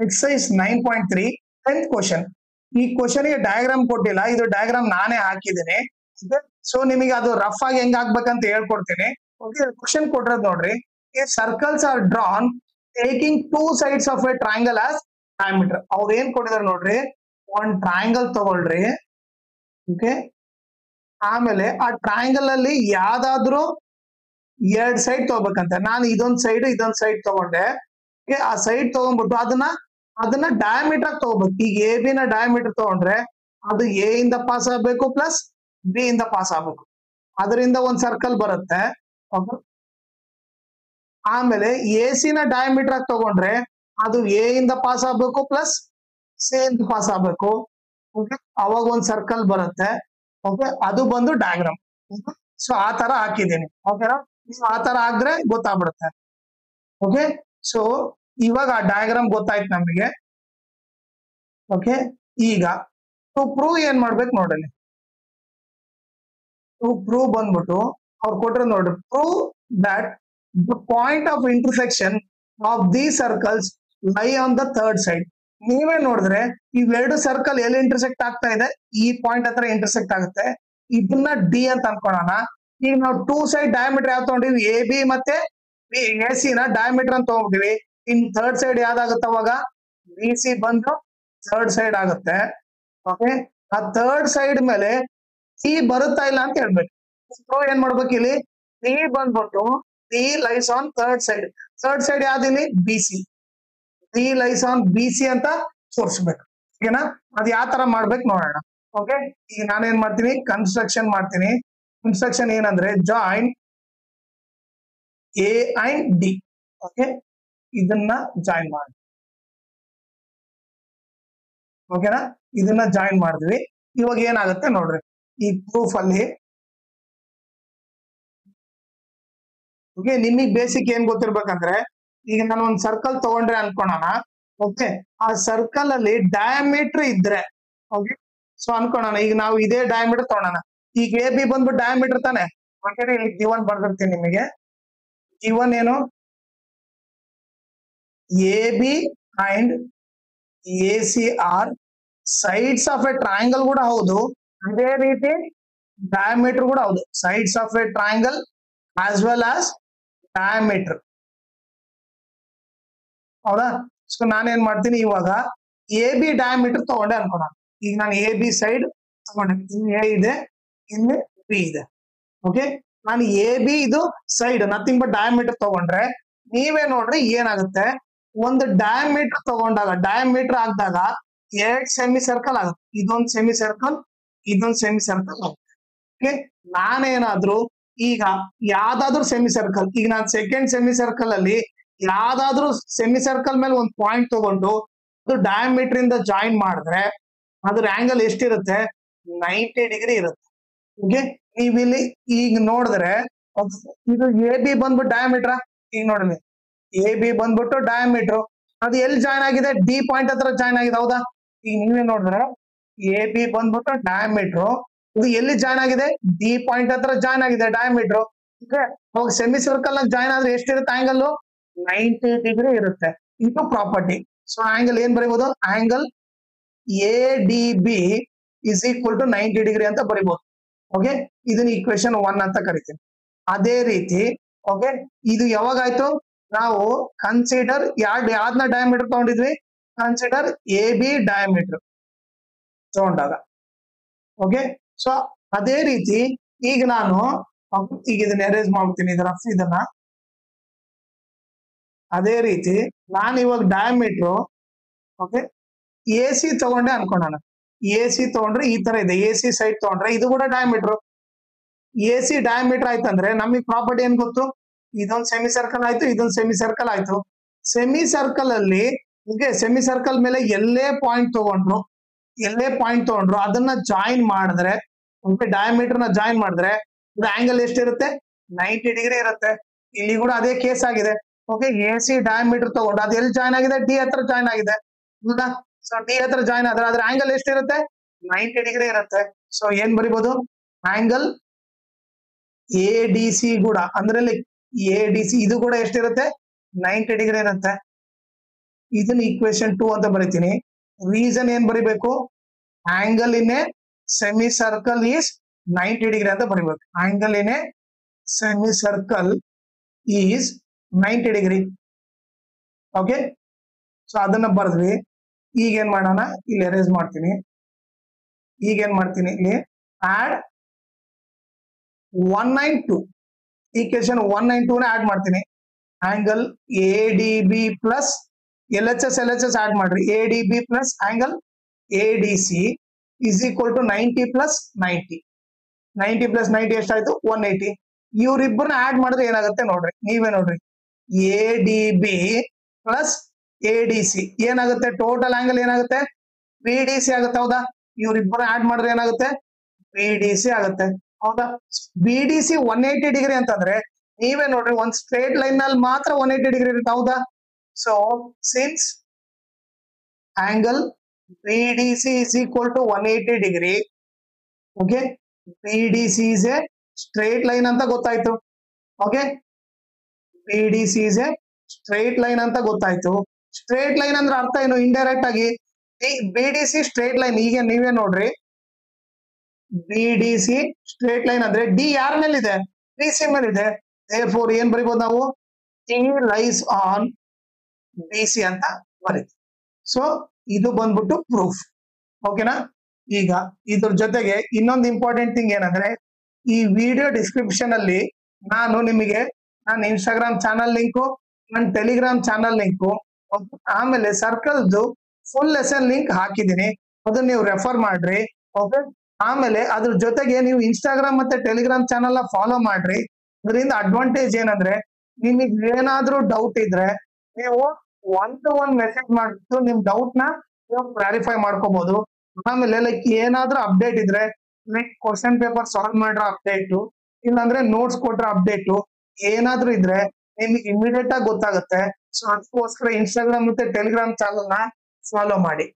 Exercise 9.3 10th question. ಈ question ಗೆ diagram ಕೊಟ್ಟಿಲ್ಲ, ಇದು ಡಯಾಗ್ರಾಮ್ ನಾನೇ ಹಾಕಿದ್ದೀನಿ. ಸೊ ನಿಮಗೆ ಅದು ರಫ್ ಆಗಿ ಹೆಂಗ್ ಹಾಕ್ಬೇಕಂತ ಹೇಳ್ಕೊಡ್ತೀನಿ. ಕ್ವಶನ್ ಕೊಟ್ಟಿರೋದು ನೋಡ್ರಿ, circles are drawn taking two sides of a triangle as diameter. ಅವ್ರು ಏನ್ ಕೊಟ್ಟಿದ್ದಾರೆ ನೋಡ್ರಿ, ಒಂದ್ ಟ್ರಯಾಂಗಲ್ ತಗೊಳ್ರಿ. ಓಕೆ, ಆಮೇಲೆ ಆ ಟ್ರಯಾಂಗಲ್ ಅಲ್ಲಿ ಯಾವ್ದಾದ್ರು ಎರಡ್ ಸೈಡ್ ತಗೋಬೇಕಂತ. ನಾನು ಇದೊಂದ್ ಸೈಡ್ ತಗೊಂಡೆ. ಆ ಸೈಡ್ ತಗೊಂಡ್ಬಿಟ್ಟು ಅದನ್ನ ಡಯಾಮೀಟರ್ ತಗೋಬೇಕು. ಈಗ ಎ ಬಿ ನ ಡಯಾಮೀಟರ್ ತಗೊಂಡ್ರೆ ಅದು ಎ ಇಂದ ಪಾಸ್ ಆಗ್ಬೇಕು ಪ್ಲಸ್ ಬಿ ಇಂದ ಪಾಸ್ ಆಗ್ಬೇಕು. ಅದರಿಂದ ಒಂದ್ ಸರ್ಕಲ್ ಬರುತ್ತೆ. ಆಮೇಲೆ ಎ ಸಿ ನ ಡಯಾಮೀಟರ್ ತಗೊಂಡ್ರೆ ಅದು ಎ ಇಂದ ಪಾಸ್ ಆಗ್ಬೇಕು ಪ್ಲಸ್ ಸಿ ಇಂದ ಪಾಸ್ ಆಗ್ಬೇಕು. ಅವಾಗ ಒಂದ್ ಸರ್ಕಲ್ ಬರುತ್ತೆ. ಓಕೆ, ಅದು ಬಂದು ಡಯಾಗ್ರಾಮ್. ಸೊ ಆ ತರ ಹಾಕಿದ್ದೀನಿ. ಓಕೆನಾ, ನೀವು ಆ ತರ ಹಾಕಿದ್ರೆ ಗೊತ್ತಾಗ್ಬಿಡುತ್ತೆ. ಓಕೆ, ಸೊ ಇವಾಗ ಆ ಡಯಾಗ್ರಾಮ್ ಗೊತ್ತಾಯ್ತು ನಮಗೆ. ಓಕೆ, ಈಗ ಟು ಪ್ರೂವ್ ಏನ್ ಮಾಡ್ಬೇಕು ನೋಡಲಿ. ಟು ಪ್ರೂವ್ ಬಂದ್ಬಿಟ್ಟು ಅವ್ರು ಕೊಟ್ಟರೆ ನೋಡ್ರಿ, prove that the point of intersection of the circles ಲೈ ಆನ್ ದ ಥರ್ಡ್ ಸೈಡ್. ನೀವೇ ನೋಡಿದ್ರೆ ಇವೆರಡು ಸರ್ಕಲ್ ಎಲ್ಲಿ ಇಂಟರ್ಸೆಕ್ಟ್ ಆಗ್ತಾ ಇದೆ, ಈ ಪಾಯಿಂಟ್ ಹತ್ರ ಇಂಟರ್ಸೆಕ್ಟ್ ಆಗುತ್ತೆ. ಇದನ್ನ ಡಿ ಅಂತ ಅನ್ಕೊಳ್ಳೋಣ. ಈಗ ನಾವು ಟೂ ಸೈಡ್ ಡಯಾಮೀಟರ್ ಯಾವ್ದು ತಗೊಂಡಿವಿ, ಎ ಬಿ ಮತ್ತೆ ಎ ಸಿ ನ ಡಯಾಮೀಟರ್ ಅಂತ ತಗೊಂಡಿವಿ. ಇನ್ ಥರ್ಡ್ ಸೈಡ್ ಯಾವ್ದಾಗುತ್ತೆ, ಅವಾಗ ಬಿ ಸಿ ಬಂದು ಥರ್ಡ್ ಸೈಡ್ ಆಗುತ್ತೆ. ಓಕೆ, ಆ ಥರ್ಡ್ ಸೈಡ್ ಮೇಲೆ ಸಿ ಬರುತ್ತಾ ಇಲ್ಲ ಅಂತ ಹೇಳ್ಬೇಕು. ಏನ್ ಮಾಡ್ಬೇಕು, ಇಲ್ಲಿ ಸಿ ಬಂದ್ಬಿಟ್ಟು C lies on third side. Third side ಯಾವ್ದಿಲ್ಲಿ, B C. C lies on B C ಅಂತ ತೋರಿಸ್ಬೇಕು. ಓಕೆನಾ, ಅದ್ ಯಾವ ತರ ಮಾಡ್ಬೇಕು ನೋಡೋಣ. ಓಕೆ, ಈಗ ನಾನೇನ್ ಮಾಡ್ತೀನಿ, ಕನ್ಸ್ಟ್ರಕ್ಷನ್ ಮಾಡ್ತೀನಿ. ಕನ್ಸ್ಟ್ರಕ್ಷನ್ ಏನಂದ್ರೆ join A and D. Okay, ಇದನ್ನ ಜಾಯಿನ್ ಮಾಡಿ. ಓಕೆನಾ, ಇದನ್ನ ಜಾಯಿನ್ ಮಾಡಿದ್ವಿ. ಇವಾಗ ಏನಾಗುತ್ತೆ ನೋಡ್ರಿ, ಈ ಪ್ರೂಫ್ ಅಲ್ಲಿ ಓಕೆ, ನಿಮಗ್ ಬೇಸಿಕ್ ಏನ್ ಗೊತ್ತಿರ್ಬೇಕಂದ್ರೆ, ಈಗ ನಾನು ಒಂದ್ ಸರ್ಕಲ್ ತಗೊಂಡ್ರೆ ಅನ್ಕೋಣ. ಓಕೆ, ಆ ಸರ್ಕಲ್ ಅಲ್ಲಿ ಡಯಾಮೀಟರ್ ಇದ್ರೆ, ಓಕೆ, ಸೊ ಅನ್ಕೋಣ ಈಗ ನಾವು ಇದೇ ಡಯಾಮೀಟರ್ ತಗೊಳ್ಳೋಣ. ಈಗ ಎ ಬಿ ಬಂದ್ಬಿಟ್ಟು ಡಯಾಮೀಟರ್ ತಾನೆ. ಓಕೆ, ಇಲ್ಲಿ ಗಿವನ್ ಬರ್ದಿರ್ತೀನಿ ನಿಮಗೆ. ಗಿವನ್ ಏನು, A B and A C are sides of a triangle ಕೂಡ ಹೌದು, ಅದೇ ರೀತಿ ಡಯಾಮೀಟರ್ ಕೂಡ ಹೌದು. Sides of a triangle as well as diameter. ಹೌದಾ, ಸೊ ನಾನೇನ್ ಮಾಡ್ತೀನಿ, ಇವಾಗ ಎ ಬಿ ಡಯಾಮೀಟರ್ ತಗೊಂಡೆ ಅನ್ಕೋಣ. ಈಗ ನಾನು ಎ ಬಿ ಸೈಡ್ ತಗೊಂಡೆ, ಇನ್ನು ಎ ಇದೆ, ಇನ್ನು ಬಿ ಇದೆ. ಓಕೆ, ನಾನು ಎ ಬಿ ಇದು ಸೈಡ್ ನಥಿಂಗ್ ಬಟ್ ಡಯಾಮೀಟರ್ ತಗೊಂಡ್ರೆ ನೀವೇ ನೋಡ್ರಿ ಏನಾಗುತ್ತೆ, ಒಂದು ಡಯಾಮೀಟರ್ ತಗೊಂಡಾಗ ಡಯಾಮೀಟರ್ ಆಗಿದಾಗ ಎರಡ್ ಸೆಮಿ ಸರ್ಕಲ್ ಆಗುತ್ತೆ. ಇದೊಂದು ಸೆಮಿ ಸರ್ಕಲ್, ಇದೊಂದು ಸೆಮಿ ಸರ್ಕಲ್ ಆಗುತ್ತೆ. ಓಕೆ, ನಾನೇನಾದ್ರೂ ಈಗ ಯಾವ್ದಾದ್ರು ಸೆಮಿ ಸರ್ಕಲ್, ಈಗ ನಾನು ಸೆಕೆಂಡ್ ಸೆಮಿ ಸರ್ಕಲ್ ಅಲ್ಲಿ ಯಾವ್ದಾದ್ರು ಸೆಮಿ ಸರ್ಕಲ್ ಮೇಲೆ ಒಂದು ಪಾಯಿಂಟ್ ತಗೊಂಡು ಅದು ಡಯಾಮೀಟರ್ ಇಂದ ಜಾಯಿನ್ ಮಾಡಿದ್ರೆ ಅದ್ರ ಆಂಗಲ್ ಎಷ್ಟಿರುತ್ತೆ, 90 ಡಿಗ್ರಿ ಇರುತ್ತೆ. ಓಕೆ, ನೀವಿಲ್ಲಿ ಈಗ ನೋಡಿದ್ರೆ ಇದು ಎ ಬಿ ಬಂದ್ಬಿಟ್ಟು ಡಯಾಮೀಟರ್. ಈಗ ನೋಡ್ರಿ, ಎ ಬಿ ಬಂದ್ಬಿಟ್ಟು ಡಯಾಮೀಟರ್, ಅದು ಎಲ್ಲಿ ಜಾಯ್ನ್ ಆಗಿದೆ, ಡಿ ಪಾಯಿಂಟ್ ಹತ್ರ ಜಾಯ್ನ್ ಆಗಿದೆ. ಹೌದಾ, ಈಗ ನೀವೇ ನೋಡಿದ್ರೆ ಎ ಬಿ ಬಂದ್ಬಿಟ್ಟು ಡಯಾಮೀಟರ್, ಇದು ಎಲ್ಲಿ ಜಾಯ್ನ್ ಆಗಿದೆ, ಡಿ ಪಾಯಿಂಟ್ ಹತ್ರ ಜಾಯ್ನ್ ಆಗಿದೆ ಡಯಾಮೀಟರ್. ಅವಾಗ ಸೆಮಿ ಸರ್ಕಲ್ ಜಾಯ್ನ್ ಆದ್ರೆ ಎಷ್ಟಿರುತ್ತೆ ಆಂಗಲ್, 90 ಡಿಗ್ರಿ ಇರುತ್ತೆ. ಇದು ಪ್ರಾಪರ್ಟಿ. ಸೊ ಆಂಗಲ್ ಏನ್ ಬರೀಬಹುದು, angle A D B is equal to 90 degree ಅಂತ ಬರೀಬಹುದು. ಓಕೆ, ಇದನ್ನ ಈಕ್ವೇಶನ್ 1 ಅಂತ ಕರಿತೀನಿ. ಅದೇ ರೀತಿ ಓಕೆ, ಇದು ಯಾವಾಗಾಯ್ತು, ನಾವು ಕನ್ಸಿಡರ್ ಯಾವ್ದನ್ನ ಡಯಾಮೀಟರ್ ತಗೊಂಡಿದ್ವಿ, ಕನ್ಸಿಡರ್ ಎ ಬಿ ಡಯಾಮೀಟರ್ ತಗೊಂಡಾಗ. ಓಕೆ, ಸೊ ಅದೇ ರೀತಿ ಈಗ ನಾನು ಈಗ ಇದನ್ನ ಎರೇಸ್ ಮಾಡ್ಬಿಡ್ತೀನಿ, ಇದನ್ನ. ಅದೇ ರೀತಿ ನಾನು ಇವಾಗ ಡಯಾಮೀಟರ್ ಓಕೆ ಎ ಸಿ ತಗೊಂಡೆ ಅನ್ಕೊಳ್ಳೋಣ. ಎ ಸಿ ತಗೊಂಡ್ರೆ ಈ ತರ ಇದೆ, ಎ ಸಿ ಸೈಡ್ ತಗೊಂಡ್ರೆ ಇದು ಕೂಡ ಡಯಾಮೀಟರ್. ಎ ಸಿ ಡಯಾಮೀಟರ್ ಆಯ್ತಂದ್ರೆ ನಮಗೆ ಪ್ರಾಪರ್ಟಿ ಏನ್ ಗೊತ್ತು, ಇದೊಂದು ಸೆಮಿ ಸರ್ಕಲ್ ಆಯ್ತು, ಇದೊಂದು ಸೆಮಿ ಸರ್ಕಲ್ ಆಯ್ತು. ಸೆಮಿ ಸರ್ಕಲ್ ಅಲ್ಲಿ ಸೆಮಿ ಸರ್ಕಲ್ ಮೇಲೆ ಎಲ್ಲೇ ಪಾಯಿಂಟ್ ತಗೊಂಡ್ರು ಅದನ್ನ ಜಾಯಿನ್ ಮಾಡಿದ್ರೆ, ಡಯಾಮೀಟರ್ ನ ಜಾಯಿನ್ ಮಾಡಿದ್ರೆ ಆಂಗಲ್ ಎಷ್ಟಿರುತ್ತೆ, 90 ಡಿಗ್ರಿ ಇರುತ್ತೆ. ಇಲ್ಲಿ ಕೂಡ ಅದೇ ಕೇಸ್ ಆಗಿದೆ. ಓಕೆ, ಎ ಸಿ ಡಯಾಮೀಟರ್ ತಗೊಂಡು ಅದು ಎಲ್ಲಿ ಜಾಯ್ನ್ ಆಗಿದೆ, ಡಿ ಹತ್ರ ಜಾಯ್ನ್ ಆಗಿದೆ. ಹೌದಾ, ಸೊ ಡಿ ಹತ್ರ ಜಾಯ್ನ್ ಆದ್ರೆ ಅದ್ರ ಆಂಗಲ್ ಎಷ್ಟಿರುತ್ತೆ, 90 ಡಿಗ್ರಿ ಇರುತ್ತೆ. ಸೊ ಏನ್ ಬರಿಬಹುದು, ಆಂಗಲ್ ಎ ಡಿ ಸಿ ಕೂಡ ಅಂದ್ರೆ ಎ ಡಿ ಸಿ ಇದು ಕೂಡ ಎಷ್ಟಿರುತ್ತೆ, 90 ಡಿಗ್ರಿ ಇರುತ್ತೆ. ಇದನ್ನ ಈಕ್ವೇಶನ್ 2 ಅಂತ ಬರೀತೀನಿ. ರೀಸನ್ ಏನ್ ಬರಿಬೇಕು, angle in a semi circle is 90 degree ಅಂತ ಬರಿಬೇಕು. Angle in a semi circle is 90 degree. Okay, so ಅದನ್ನ ಬರೆದ್ವಿ. ಈಗ ಏನ್ ಮಾಡೋಣ, ಇಲ್ಲಿ ಎರೇಸ್ ಮಾಡ್ತೀನಿ. ಈಗ ಏನ್ ಮಾಡ್ತೀನಿ, ಇಲ್ಲಿ ಆಡ್ 192 ಈಕ್ವೇಶನ್ 192 ನ ಆಡ್ ಮಾಡ್ತೀನಿ. Angle A D B plus LHS add ಮಾಡ್ರಿ. A D B plus angle A D C is equal to 90 plus 90. 90 plus 90 ಎಷ್ಟಾಯ್ತು, 180. ಇವ್ರಿಬ್ಬರನ್ನ ಆಡ್ ಮಾಡಿದ್ರೆ ಏನಾಗುತ್ತೆ ನೋಡ್ರಿ, ನೀವೇ ನೋಡ್ರಿ. A D B plus A D C ಏನಾಗುತ್ತೆ, ಟೋಟಲ್ ಆಂಗಲ್ ಏನಾಗುತ್ತೆ, ಬಿ ಡಿ ಸಿ ಆಗುತ್ತೆ. ಹೌದಾ, ಇವ್ರಿಬ್ಬರ ಆಡ್ ಮಾಡಿದ್ರೆ ಏನಾಗುತ್ತೆ, ಬಿ ಡಿ ಸಿ ಆಗುತ್ತೆ. ಹೌದಾ, ಬಿ ಡಿ ಸಿ 180 ಡಿಗ್ರಿ ಅಂತಂದ್ರೆ ನೀವೇ ನೋಡ್ರಿ, ಒಂದ್ ಸ್ಟ್ರೇಟ್ ಲೈನ್ ನಲ್ಲಿ ಮಾತ್ರ 180 ಡಿಗ್ರಿ ಇರುತ್ತೆ. ಹೌದಾ, so since angle B D C is equal to 180 degree, okay, B D C is a straight line ಅಂತ ಗೊತ್ತಾಯ್ತು. Okay, B D C is a straight line ಅಂತ ಗೊತ್ತಾಯ್ತು. ಸ್ಟ್ರೇಟ್ ಲೈನ್ ಅಂದ್ರೆ ಅರ್ಥ ಏನು, ಇಂಡೈರೆಕ್ಟ್ ಆಗಿ B D C straight line. ಈಗ ನೀವೇ ನೋಡ್ರಿ, B D C straight line ಅಂದ್ರೆ ಡಿ ಯಾರ ಮೇಲಿದೆ, ಬಿ ಸಿ ಮೇಲಿದೆ. therefore ಏನ್ ಬರಿಬಹುದು ನಾವು, T lies on B C ಅಂತ ಬರೀತೀವಿ. ಸೊ ಇದು ಬಂದ್ಬಿಟ್ಟು ಪ್ರೂಫ್. ಓಕೆನಾ. ಈಗ ಇದ್ರ ಜೊತೆಗೆ ಇನ್ನೊಂದು ಇಂಪಾರ್ಟೆಂಟ್ ಥಿಂಗ್ ಏನಂದ್ರೆ, ಈ ವಿಡಿಯೋ ಡಿಸ್ಕ್ರಿಪ್ಷನ್ ಅಲ್ಲಿ ನಾನು ನಿಮಗೆ ನನ್ನ ಇನ್ಸ್ಟಾಗ್ರಾಮ್ ಚಾನಲ್ ಲಿಂಕು, ನನ್ನ ಟೆಲಿಗ್ರಾಮ್ ಚಾನಲ್ ಲಿಂಕು, ಆಮೇಲೆ ಸರ್ಕಲ್ದು ಫುಲ್ ಲೆಸನ್ ಲಿಂಕ್ ಹಾಕಿದ್ದೀನಿ. ಅದನ್ನ ನೀವು ರೆಫರ್ ಮಾಡ್ರಿ. ಓಕೆ, ಆಮೇಲೆ ಅದ್ರ ಜೊತೆಗೆ ನೀವು ಇನ್ಸ್ಟಾಗ್ರಾಮ್ ಮತ್ತೆ ಟೆಲಿಗ್ರಾಮ್ ಚಾನಲ್ ಫಾಲೋ ಮಾಡ್ರಿ. ಅದರಿಂದ ಅಡ್ವಾಂಟೇಜ್ ಏನಂದ್ರೆ, ನಿಮಗೆ ಏನಾದ್ರೂ ಡೌಟ್ ಇದ್ರೆ ನೀವು 1 to 1 ಮೆಸೇಜ್ ಮಾಡ್ಬಿಟ್ಟು ನಿಮ್ ಡೌಟ್ ನ ನೀವು ಕ್ಲಾರಿಫೈ ಮಾಡ್ಕೋಬಹುದು. ಆಮೇಲೆ ಲೈಕ್ ಏನಾದ್ರೂ ಅಪ್ಡೇಟ್ ಇದ್ರೆ, ಲೈಕ್ ಕ್ವಶನ್ ಪೇಪರ್ ಸಾಲ್ವ್ ಮಾಡಿರೋ ಅಪ್ಡೇಟ್, ಇಲ್ಲಾಂದ್ರೆ ನೋಟ್ಸ್ ಕೊಟ್ರ ಅಪ್ಡೇಟ್ ಏನಾದ್ರೂ ಇದ್ರೆ ನಿಮಗೆ ಇಮಿಡಿಯೇಟ್ ಆಗಿ ಗೊತ್ತಾಗುತ್ತೆ. ಸೊ ಅದಕ್ಕೋಸ್ಕರ ಇನ್ಸ್ಟಾಗ್ರಾಮ್ ಮತ್ತೆ ಟೆಲಿಗ್ರಾಮ್ ಚಾನಲ್ ನ ಫಾಲೋ ಮಾಡಿ.